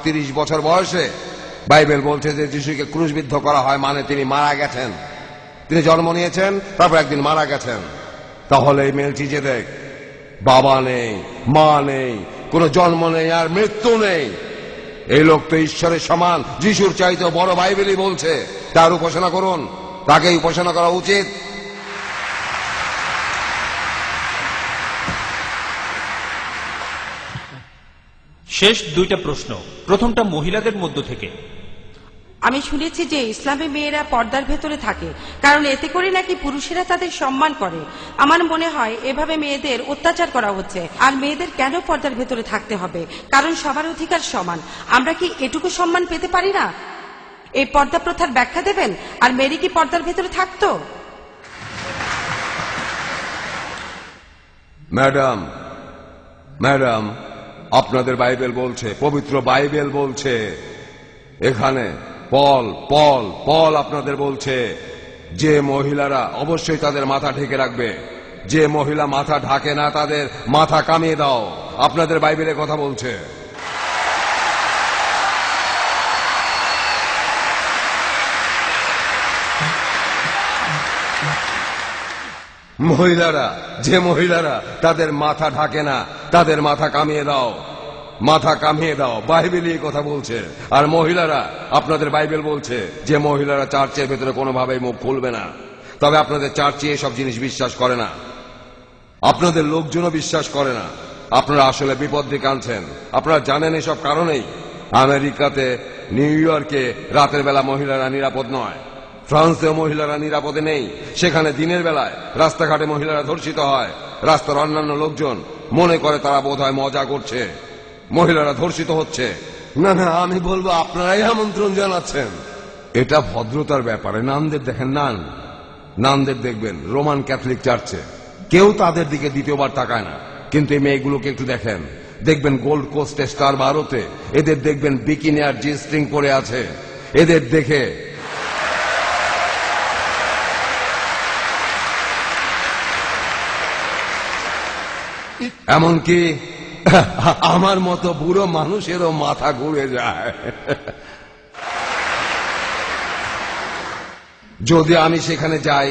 30 বছর বয়সে। বাইবেল বলছে যে যিশুকে ক্রুশবিদ্ধ করা হয়, মানে তিনি মারা গেছেন। তিনি জন্ম নিয়েছেন, তারপর একদিন মারা গেছেন। তাহলে এই মেলকিজেদেক বাবা নেই, মা নেই, কোনো জন্ম নেই আর মৃত্যু নেই। এই লোক তো ঈশ্বরের সমান, যিশুর চাইতে বড়, বাইবেলই বলছে। তার উপাসনা করুন, তাকেই উপাসনা করা উচিত। শেষ দুইটা প্রশ্ন, প্রথমটা মহিলাদের মধ্য থেকে। আমি শুনেছি যে ইসলামে মেয়েরা পর্দার ভেতরে থাকে, কারণ এতে করে নাকি পুরুষেরা তাদের সম্মান করে। আমার মনে হয় এভাবে মেয়েদের অত্যাচার করা হচ্ছে। আর মেয়েদের কেন পর্দার ভেতরে থাকতে হবে? কারণ সবার অধিকার সমান। আমরা কি এটুকু সম্মান পেতে পারি না? এই পর্দা প্রথার ব্যাখ্যা দেবেন। আর মেরি কি পর্দার ভেতরে থাকতো? ম্যাডাম, আপনাদের বাইবেল বলছে, পবিত্র বাইবেল বলছে, এখানে পল আপনাদের বলছে যে মহিলারা অবশ্যই তাদের মাথা ঢেকে রাখবে। যে মহিলা মাথা ঢাকে না তাদের মাথা কামিয়ে দাও। আপনাদের বাইবেলে কথা বলছে। যে মহিলারা তাদের মাথা ঢাকে না তাদের মাথা কামিয়ে দাও, মাথা কামিয়ে দাও। বাইবেলই কথা বলছে। আর মহিলারা, আপনাদের বাইবেল বলছে যে মহিলারা চার্চের ভেতরে কোনোভাবেই মুখ খুলবে না। তবে আপনাদের চার্চে এসব জিনিস বিশ্বাস করে না, আপনাদের লোকজনও বিশ্বাস করে না। আপনারা আসলে বিপদ ডেকে আনছেন। আপনারা জানেন এসব কারণেই আমেরিকাতে, নিউ ইয়র্কে রাতের বেলা মহিলারা নিরাপদ নয়। ফ্রান্সেও মহিলারা নিরাপদে নেই। সেখানে দিনের বেলায় রাস্তাঘাটে মহিলারা ধর্ষিত হয়। রাস্তার অন্যান্য লোকজন মনে করে তারা বোধহয় মজা করছে, মহিলারা ধর্ষিত হচ্ছে। না, আমি বলবো আপনারাই আমন্ত্রণ জানাচ্ছেন। এটা ভদ্রতার ব্যাপারে। নানদের দেখেন, নানদের দেখবেন রোমান ক্যাথলিক চার্চে কেউ তাদের দিকে দ্বিতীয়বার তাকায় না। কিন্তু এই মেয়েগুলোকে একটু দেখবেন গোল্ড কোস্টে, স্টার ভারতে এদের দেখবেন বিকিনি আর জি স্ট্রিং পরে আছে। এদের দেখে এমনকি আমার মতো বুড়ো মানুষেরও মাথা ঘুরে যায়। যদি আমি সেখানে যাই,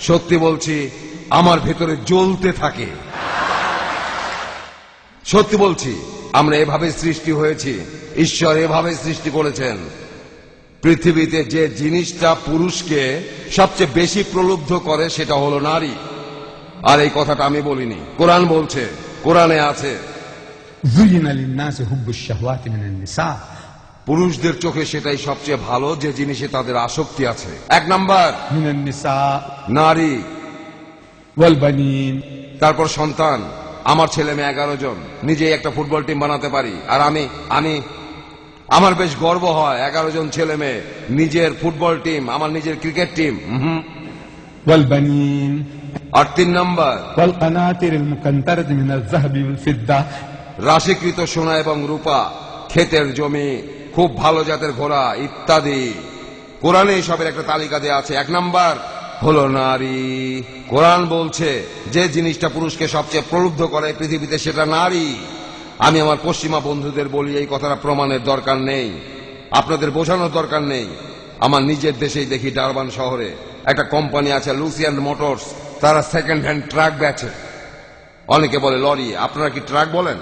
সত্যি বলছি আমার ভেতরে জ্বলতে থাকে। সত্যি বলছি, আমরা এভাবে সৃষ্টি হয়েছি, ঈশ্বর এভাবে সৃষ্টি করেছেন। পৃথিবীতে যে জিনিসটা পুরুষকে সবচেয়ে বেশি প্রলুব্ধ করে সেটা হলো নারী। আর এই কথাটা আমি বলিনি, কোরআন বলছে, কোরআনে আছে, পুরুষদের চোখে সেটাই সবচেয়ে ভালো যে জিনিসে তাদের আসক্তি আছে। 1 নাম্বার নারী, তারপর সন্তান। আমার ছেলে মেয়ে 11 জন, নিজেই একটা ফুটবল টিম বানাতে পারি। আর আমার বেশ গর্ব হয় 11 জন ছেলে মেয়ে, নিজের ফুটবল টিম, আমার নিজের ক্রিকেট টিম। আর 3 নাম্বার রাশিকৃত সোনা এবং রূপা, ক্ষেতের জমি, খুব ভালো জাতের ঘোড়া ইত্যাদি। কোরআনে সবের একটা তালিকা দেওয়া আছে। 1 নাম্বার হলো নারী। কোরআন বলছে যে জিনিসটা পুরুষকে সবচেয়ে প্রলুব্ধ করে পৃথিবীতে সেটা নারী। আমি আমার পশ্চিমা বন্ধুদের বলি এই কথাটা প্রমাণের দরকার নেই, আপনাদের বোঝানোর দরকার নেই। আমার নিজের দেশেই দেখি, ডারবান শহরে একটা কোম্পানি আছে লুসিয়ান মোটরস। তারা সেকেন্ড হ্যান্ড ট্রাক বেচে। অনেকে বলে লরি, আপনারা কি ট্রাক বলেন?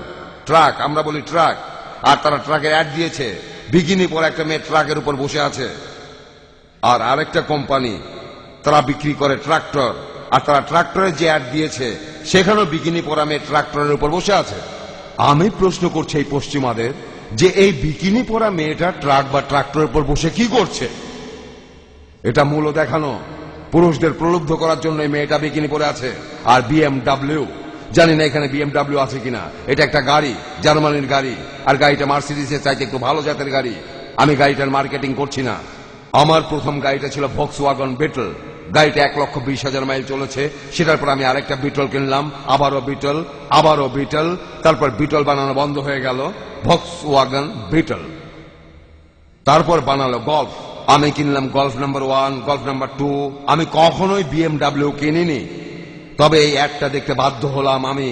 ট্রাক, আমরা বলি ট্রাক। আর তারা ট্রাকের অ্যাড দিয়েছে, বিকিনি পরে একটা মেয়ে ট্রাকের উপর বসে আছে। আর আরেকটা কোম্পানি তারা বিক্রি করে ট্রাক্টর, আর তারা ট্রাক্টরের যে অ্যাড দিয়েছে সেখানেও বিকিনি পরা মেয়ে ট্রাক্টরের উপর বসে আছে। আমি প্রশ্ন করছি এই পশ্চিমাদের যে এই বিকিনি পরা মেয়েটা ট্রাক বা ট্রাক্টরের উপর বসে কি করছে? এটা মূল দেখানো, পুরুষদের প্রলুব্ধ করার জন্য এই মেয়েটা বিকিনি পরে আছে। আর BMW, জানি না এখানে BMW আছে কিনা। এটা একটা গাড়ি, জার্মানির গাড়ি। আর গাড়িটা মার্সিডিজের চাইতে একটু ভালো জাতের গাড়ি। আমি গাড়িটার মার্কেটিং করছি না। আমার প্রথম গাড়িটা ছিল ভক্সওয়াগন বিটল। গাড়িটা 1,20,000 মাইল চলেছে। সেটার পর আমি আরেকটা বিটল কিনলাম, আবারও বিটল। তারপর বিটল বানানো বন্ধ হয়ে গেল, ভক্সওয়াগন বিটল। তারপর বানালো গল্ফ। আমি কিনলাম গল্ফ নাম্বার 1, গল্ফ নাম্বার 2। আমি কখনোই BMW কিনিনি। তবে এই একটা দেখতে বাধ্য হলাম আমি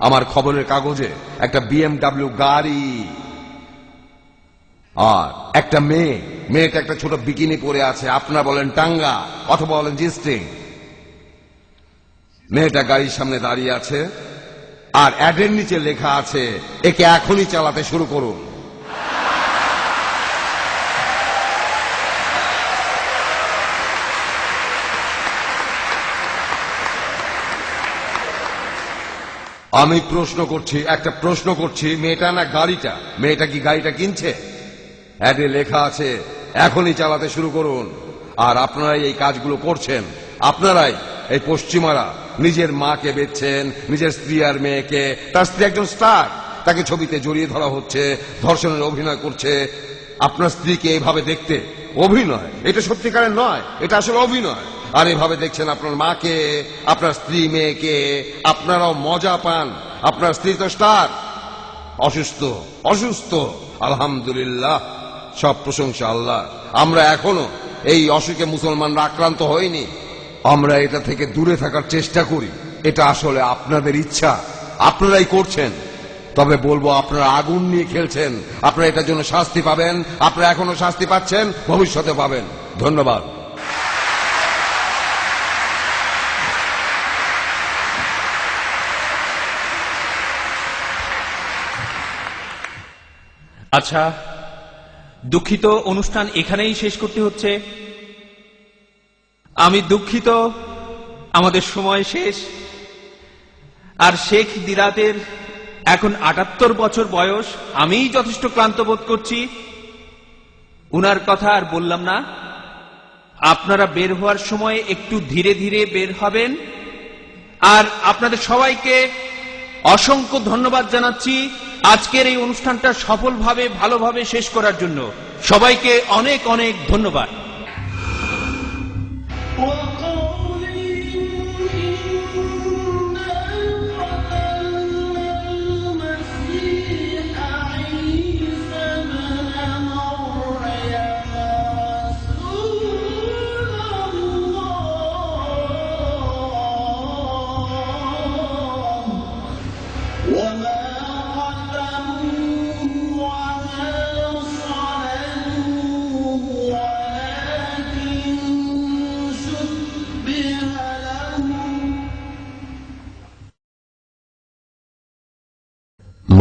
আমার খবরের কাগজে, একটা BMW গাড়ি। আর একটা মেয়েটা একটা ছোট বিকিনি পরে আছে, আপনারা বলেন টাঙ্গা অথবা বলেন জি স্ট্রিং। মেয়েটা গাড়ির সামনে দাঁড়িয়ে আছে আর অ্যাডের নিচে লেখা আছে একে এখনই চালাতে শুরু করুন। আমি একটা প্রশ্ন করছি, মেয়েটা না গাড়িটা, মেয়েটা কি গাড়িটা কিনছে? অ্যাডে লেখা আছে এখনই চালাতে শুরু করুন। আর আপনারাই এই কাজগুলো করছেন, আপনারাই এই পশ্চিমারা নিজের মাকে বেচছেন, নিজের স্ত্রী আর মেয়েকে। তার স্ত্রী একজন স্টার, তাকে ছবিতে জড়িয়ে ধরা হচ্ছে, ধর্ষণের অভিনয় করছে। আপনার স্ত্রীকে এইভাবে দেখতে অভিনয়, এটা সত্যিকারের নয়, এটা আসলে অভিনয়। আর এভাবে দেখছেন আপনার মাকে, আপনার স্ত্রী মেয়েকে, আপনারাও মজা পান। আপনার স্ত্রী তো স্টার, অসুস্থ। আলহামদুলিল্লাহ, সব প্রশংসা আল্লাহ। আমরা এখনো এই অসুখে মুসলমানরা আক্রান্ত হয়নি। আমরা এটা থেকে দূরে থাকার চেষ্টা করি। এটা আসলে আপনাদের ইচ্ছা, আপনারাই করছেন। তবে বলবো, আপনারা আগুন নিয়ে খেলছেন, আপনারা এটার জন্য শাস্তি পাবেন। আপনারা এখনো শাস্তি পাচ্ছেন, ভবিষ্যতে পাবেন। ধন্যবাদ। আচ্ছা, দুঃখিত, অনুষ্ঠান এখানেই শেষ করতে হচ্ছে। আমি দুঃখিত, আমাদের সময় শেষ। আর শেখ দিরাতের এখন ৭৮ বছর বয়স, আমিই যথেষ্ট ক্লান্ত বোধ করছি। উনার কথা আর বললাম না। আপনারা বের হওয়ার সময় একটু ধীরে ধীরে বের হবেন। আর আপনাদের সবাইকে অসংখ্য ধন্যবাদ জানাচ্ছি আজকের এই অনুষ্ঠানটা সফলভাবে ভালোভাবে শেষ করার জন্য। সবাইকে অনেক অনেক ধন্যবাদ।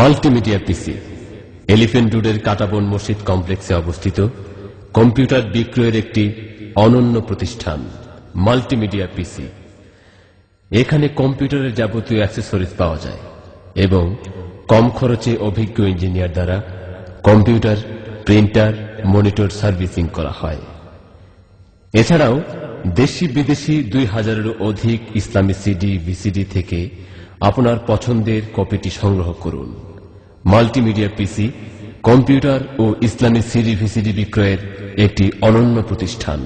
মাল্টিমিডিয়া পিসি এলিফ্যান্ট রোডের কাটাবন মসজিদ কমপ্লেক্সে অবস্থিত কম্পিউটার বিক্রয়ের একটি অনন্য প্রতিষ্ঠান মাল্টিমিডিয়া পিসি। এখানে কম্পিউটারের যাবতীয় অ্যাক্সেসরিজ পাওয়া যায় এবং কম খরচে অভিজ্ঞ ইঞ্জিনিয়ার দ্বারা কম্পিউটার, প্রিন্টার, মনিটর সার্ভিসিং করা হয়। এছাড়াও দেশি বিদেশি ২০০০-এরও অধিক ইসলামী সিডি, ভিসিডি থেকে আপনার পছন্দের কপিটি সংগ্রহ করুন। মাল্টিমিডিয়া পিসি কম্পিউটার ও ইসলামী সিডি, ভিসিডি বিক্রয়ের একটি অনন্য প্রতিষ্ঠান।